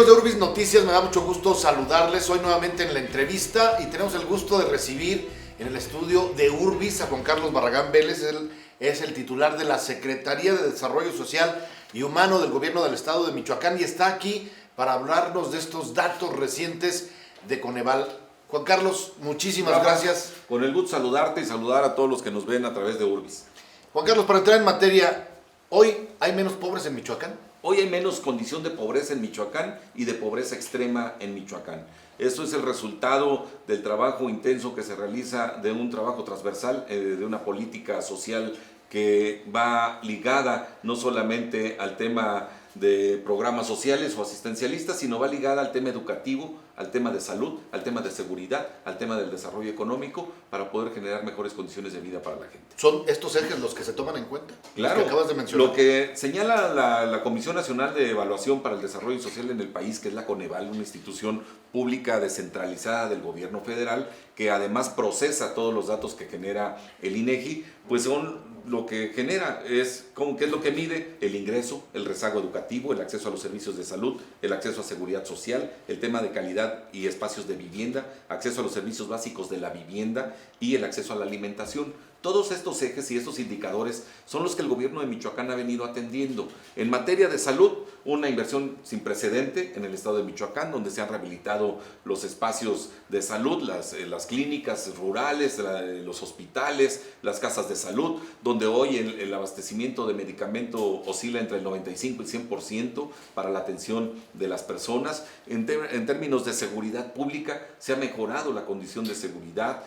de Urbis Noticias, me da mucho gusto saludarles hoy nuevamente en la entrevista y tenemos el gusto de recibir en el estudio de Urbis a Juan Carlos Barragán Vélez. Él es el titular de la Secretaría de Desarrollo Social y Humano del Gobierno del Estado de Michoacán y está aquí para hablarnos de estos datos recientes de Coneval. Juan Carlos, muchísimas gracias. Con el gusto saludarte y saludar a todos los que nos ven a través de Urbis. Juan Carlos, para entrar en materia, ¿hoy hay menos pobres en Michoacán? Hoy hay menos condición de pobreza en Michoacán y de pobreza extrema en Michoacán. Esto es el resultado del trabajo intenso que se realiza, de un trabajo transversal, de una política social que va ligada no solamente al tema de programas sociales o asistencialistas, sino va ligada al tema educativo, al tema de salud, al tema de seguridad, al tema del desarrollo económico, para poder generar mejores condiciones de vida para la gente. ¿Son estos ejes los que se toman en cuenta? Claro, los que acabas de mencionar. Lo que señala la Comisión Nacional de Evaluación para el Desarrollo Social en el país, que es la Coneval, una institución pública descentralizada del gobierno federal, que además procesa todos los datos que genera el INEGI, pues son lo que genera, ¿qué es lo que mide? El ingreso, el rezago educativo, el acceso a los servicios de salud, el acceso a seguridad social, el tema de calidad y espacios de vivienda, acceso a los servicios básicos de la vivienda y el acceso a la alimentación. Todos estos ejes y estos indicadores son los que el gobierno de Michoacán ha venido atendiendo. En materia de salud, una inversión sin precedente en el estado de Michoacán, donde se han rehabilitado los espacios de salud, las clínicas rurales, los hospitales, las casas de salud, donde hoy el abastecimiento de medicamento oscila entre el 95 y 100% para la atención de las personas. En términos de seguridad pública, se ha mejorado la condición de seguridad.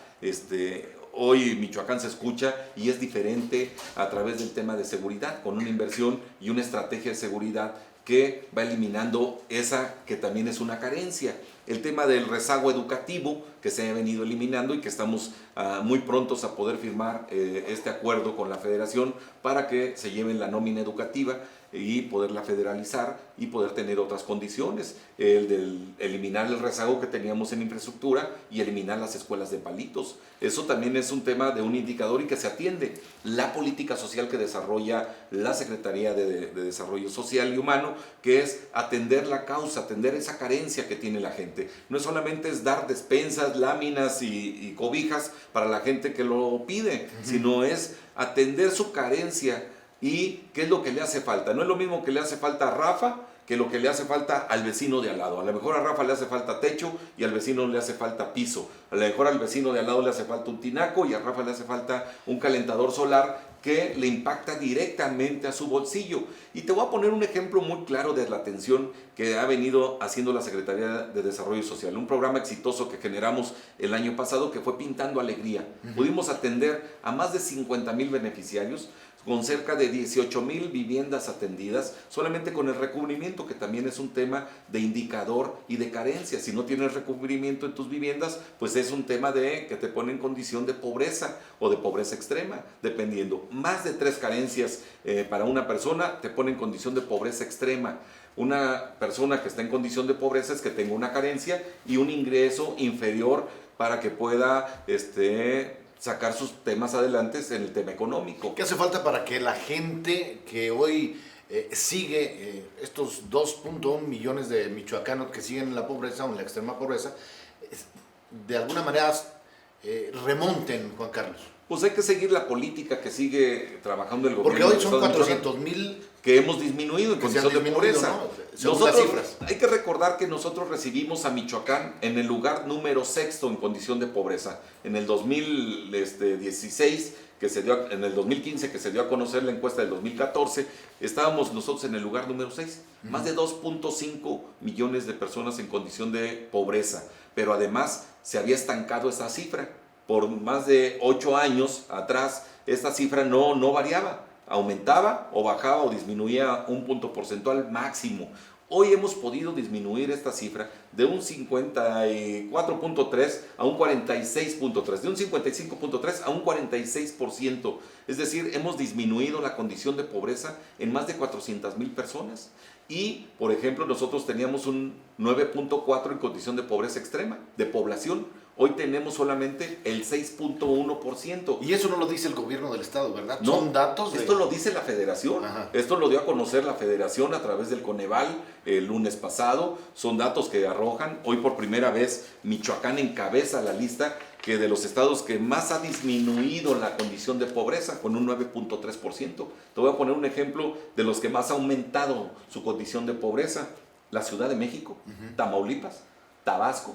Hoy Michoacán se escucha y es diferente a través del tema de seguridad, con una inversión y una estrategia de seguridad que va eliminando esa que también es una carencia. El tema del rezago educativo que se ha venido eliminando y que estamos muy prontos a poder firmar este acuerdo con la federación para que se lleven la nómina educativa y poderla federalizar y poder tener otras condiciones, el del eliminar el rezago que teníamos en infraestructura y eliminar las escuelas de palitos. Eso también es un tema de un indicador y que se atiende. La política social que desarrolla la Secretaría de Desarrollo Social y Humano, que es atender la causa, atender esa carencia que tiene la gente. No solamente es dar despensas, láminas y cobijas para la gente que lo pide, sino es atender su carencia. ¿Y qué es lo que le hace falta? No es lo mismo que le hace falta a Rafa que lo que le hace falta al vecino de al lado. A lo mejor a Rafa le hace falta techo y al vecino le hace falta piso. A lo mejor al vecino de al lado le hace falta un tinaco y a Rafa le hace falta un calentador solar que le impacta directamente a su bolsillo. Y te voy a poner un ejemplo muy claro de la atención que ha venido haciendo la Secretaría de Desarrollo Social. Un programa exitoso que generamos el año pasado que fue Pintando Alegría. Pudimos atender a más de 50,000 beneficiarios con cerca de 18,000 viviendas atendidas, solamente con el recubrimiento, que también es un tema de indicador y de carencia. Si no tienes recubrimiento en tus viviendas, pues es un tema de que te pone en condición de pobreza o de pobreza extrema, dependiendo. Más de 3 carencias para una persona te pone en condición de pobreza extrema. Una persona que está en condición de pobreza es que tenga una carencia y un ingreso inferior para que pueda sacar sus temas adelante en el tema económico. ¿Qué hace falta para que la gente que hoy sigue estos 2.1 millones de michoacanos que siguen en la pobreza o en la extrema pobreza, de alguna manera remonten, Juan Carlos? Pues hay que seguir la política que sigue trabajando el gobierno. Porque hoy son 400,000 que hemos disminuido en condición de pobreza. ¿no? Según las cifras. Hay que recordar que nosotros recibimos a Michoacán en el lugar número 6 en condición de pobreza. En el 2016, en el 2015, que se dio a conocer la encuesta del 2014, estábamos nosotros en el lugar número 6. Más de 2.5 millones de personas en condición de pobreza. Pero además se había estancado esa cifra. Por más de 8 años atrás, esta cifra no variaba. Aumentaba o bajaba o disminuía un punto porcentual máximo. Hoy hemos podido disminuir esta cifra de un 54.3 a un 46.3, de un 55.3 a un 46%. Es decir, hemos disminuido la condición de pobreza en más de 400,000 personas. Y, por ejemplo, nosotros teníamos un 9.4 en condición de pobreza extrema, de población. Hoy tenemos solamente el 6.1%. Y eso no lo dice el gobierno del estado, ¿verdad? No, son datos esto lo dice la federación. Ajá. Esto lo dio a conocer la federación a través del Coneval el lunes pasado. Son datos que arrojan. Hoy por primera vez Michoacán encabeza la lista que de los estados que más ha disminuido la condición de pobreza, con un 9.3%. Te voy a poner un ejemplo de los que más ha aumentado su condición de pobreza. La Ciudad de México, Tamaulipas, Tabasco,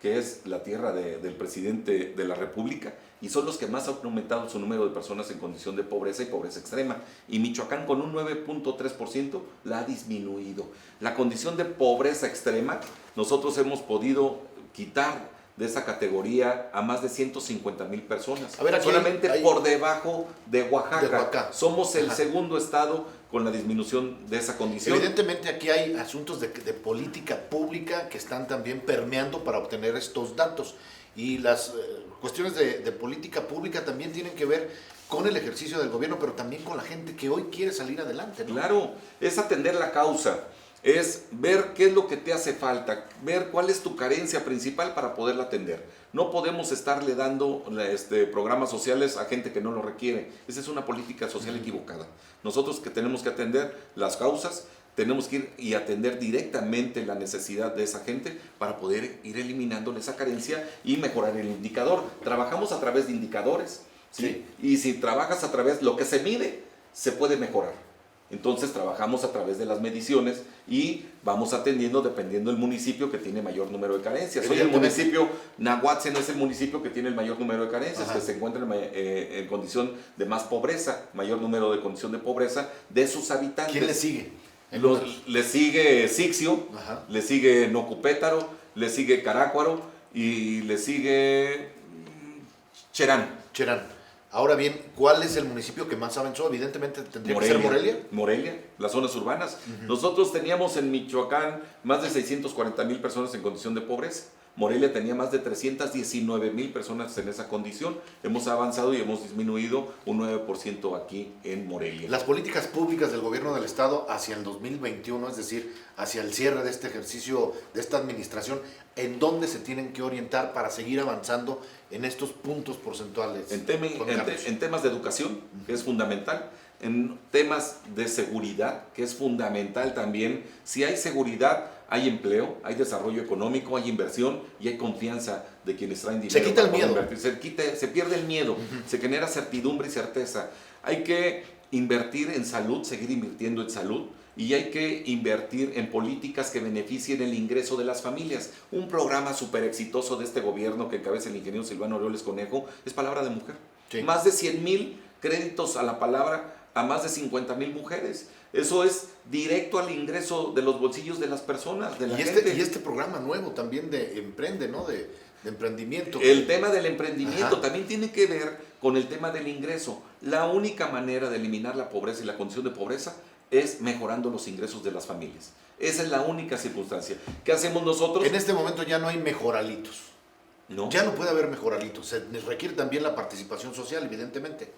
que es la tierra del presidente de la República, y son los que más han aumentado su número de personas en condición de pobreza y pobreza extrema. Y Michoacán con un 9.3% la ha disminuido. La condición de pobreza extrema, nosotros hemos podido quitar de esa categoría a más de 150,000 personas. A ver, aquí solamente hay por debajo de Oaxaca. De Oaxaca. Somos el Ajá. segundo estado con la disminución de esa condición. Evidentemente aquí hay asuntos de política pública que están también permeando para obtener estos datos. Y las cuestiones de política pública también tienen que ver con el ejercicio del gobierno, pero también con la gente que hoy quiere salir adelante, ¿no? Claro, es atender la causa, es ver qué es lo que te hace falta, ver cuál es tu carencia principal para poderla atender. No podemos estarle dando programas sociales a gente que no lo requiere. Esa es una política social equivocada. Nosotros que tenemos que atender las causas, tenemos que ir y atender directamente la necesidad de esa gente para poder ir eliminándole esa carencia y mejorar el indicador. Trabajamos a través de indicadores, ¿sí? Y si trabajas a través de lo que se mide, se puede mejorar. Entonces trabajamos a través de las mediciones y vamos atendiendo dependiendo del municipio que tiene mayor número de carencias. Hoy el municipio Nahuatzen es el municipio que tiene el mayor número de carencias, que se encuentra en condición de más pobreza, mayor número de condición de pobreza de sus habitantes. ¿Quién le sigue? Le sigue Sixio, Ajá. le sigue Nocupétaro, le sigue Carácuaro y le sigue Cherán. Cherán. Ahora bien, ¿cuál es el municipio que más avanzó? Evidentemente tendría que ser Morelia. Morelia, las zonas urbanas. Nosotros teníamos en Michoacán más de 640,000 personas en condición de pobreza. Morelia tenía más de 319,000 personas en esa condición. Hemos avanzado y hemos disminuido un 9% aquí en Morelia. Las políticas públicas del gobierno del estado hacia el 2021, es decir, hacia el cierre de este ejercicio, de esta administración, ¿en dónde se tienen que orientar para seguir avanzando en estos puntos porcentuales? En temas de educación, que es fundamental. En temas de seguridad, que es fundamental también. Si hay seguridad, hay empleo, hay desarrollo económico, hay inversión y hay confianza de quienes traen dinero. Se quita el miedo. Se pierde el miedo, se genera certidumbre y certeza. Hay que invertir en salud, seguir invirtiendo en salud. Y hay que invertir en políticas que beneficien el ingreso de las familias. Un programa súper exitoso de este gobierno que encabeza el ingeniero Silvano Aureoles Conejo es Palabra de Mujer. Sí. Más de 100,000 créditos a la palabra a más de 50,000 mujeres. Eso es directo al ingreso de los bolsillos de las personas, de la gente. Y este programa nuevo también de Emprende, ¿no? De emprendimiento. El tema del emprendimiento Ajá. también tiene que ver con el tema del ingreso. La única manera de eliminar la pobreza y la condición de pobreza es mejorando los ingresos de las familias. Esa es la única circunstancia. ¿Qué hacemos nosotros? En este momento ya no hay mejoralitos. No. Ya no puede haber mejoralitos. Se requiere también la participación social, evidentemente.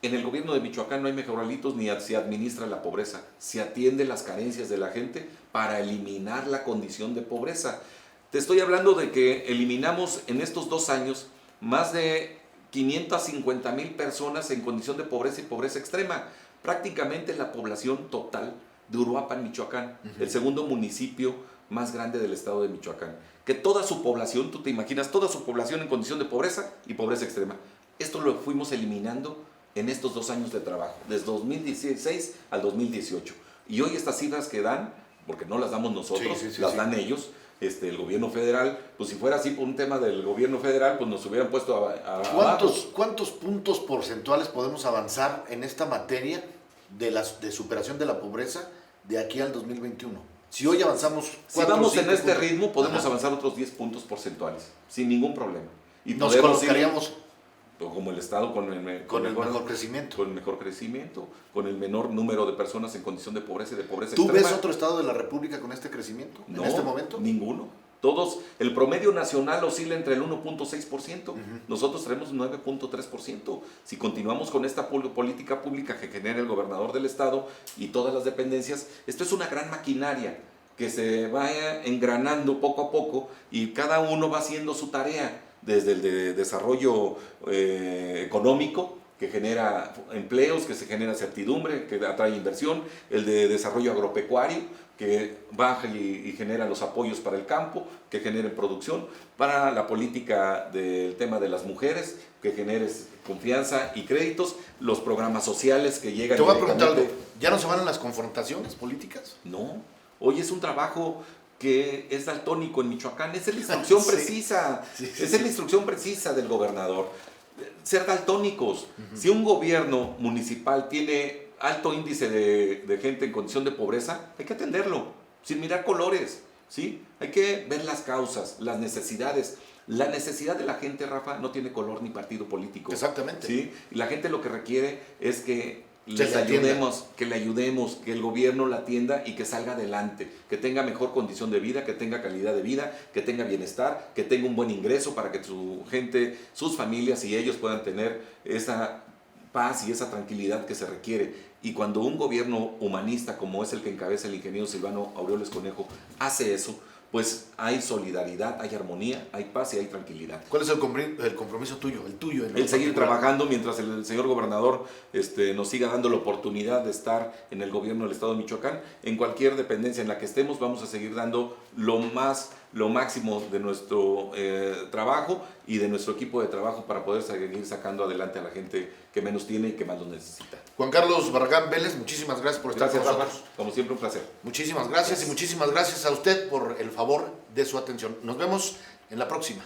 En el gobierno de Michoacán no hay mejoralitos ni se administra la pobreza. Se atiende las carencias de la gente para eliminar la condición de pobreza. Te estoy hablando de que eliminamos en estos 2 años más de 550,000 personas en condición de pobreza y pobreza extrema. Prácticamente la población total de Uruapan, Michoacán, el segundo municipio más grande del estado de Michoacán. Que toda su población, tú te imaginas, toda su población en condición de pobreza y pobreza extrema. Esto lo fuimos eliminando en estos 2 años de trabajo, desde 2016 al 2018. Y hoy estas cifras que dan, porque no las damos nosotros, las dan ellos, el gobierno federal, pues si fuera así por un tema del gobierno federal, pues nos hubieran puesto ¿Cuántos puntos porcentuales podemos avanzar en esta materia de superación de la pobreza de aquí al 2021? Si hoy avanzamos... Si vamos en este ritmo, podemos avanzar otros 10 puntos porcentuales, sin ningún problema. Y nos colocaríamos... como el Estado con el mejor crecimiento. Con el mejor crecimiento, con el menor número de personas en condición de pobreza y de pobreza ¿Tú extrema. ves otro estado de la República con este crecimiento en este momento? Ninguno. Todos, el promedio nacional oscila entre el 1.6%. Nosotros tenemos 9.3%. Si continuamos con esta política pública que genera el gobernador del estado y todas las dependencias, esto es una gran maquinaria que se va engranando poco a poco y cada uno va haciendo su tarea desde el de desarrollo económico, que genera empleos, que se genera certidumbre, que atrae inversión, el de desarrollo agropecuario, que baja y genera los apoyos para el campo, que genere producción, para la política del tema de las mujeres, que genere confianza y créditos, los programas sociales que llegan. Te voy a preguntar algo, ¿ya no se van a las confrontaciones políticas? No, hoy es un trabajo que es daltónico en Michoacán, esa es la instrucción precisa, esa es la instrucción precisa del gobernador, ser daltónicos. Si un gobierno municipal tiene alto índice de gente en condición de pobreza, hay que atenderlo, sin mirar colores, ¿sí? Hay que ver las causas, las necesidades. La necesidad de la gente, Rafa, no tiene color ni partido político. Exactamente. ¿Sí? Y la gente lo que requiere es que le ayudemos, que el gobierno la atienda y que salga adelante, que tenga mejor condición de vida, que tenga calidad de vida, que tenga bienestar, que tenga un buen ingreso para que su gente, sus familias y ellos puedan tener esa paz y esa tranquilidad que se requiere. Y cuando un gobierno humanista como es el que encabeza el ingeniero Silvano Aureoles Conejo hace eso, pues hay solidaridad, hay armonía, hay paz y hay tranquilidad. ¿Cuál es el compromiso tuyo, el tuyo? El seguir trabajando mientras el señor gobernador nos siga dando la oportunidad de estar en el gobierno del estado de Michoacán. En cualquier dependencia en la que estemos vamos a seguir dando lo máximo de nuestro trabajo y de nuestro equipo de trabajo para poder seguir sacando adelante a la gente que menos tiene y que más lo necesita. Juan Carlos Barragán Vélez, muchísimas gracias por estar con nosotros. Rafa. Como siempre, un placer. Muchísimas gracias y muchísimas gracias a usted por el favor de su atención. Nos vemos en la próxima.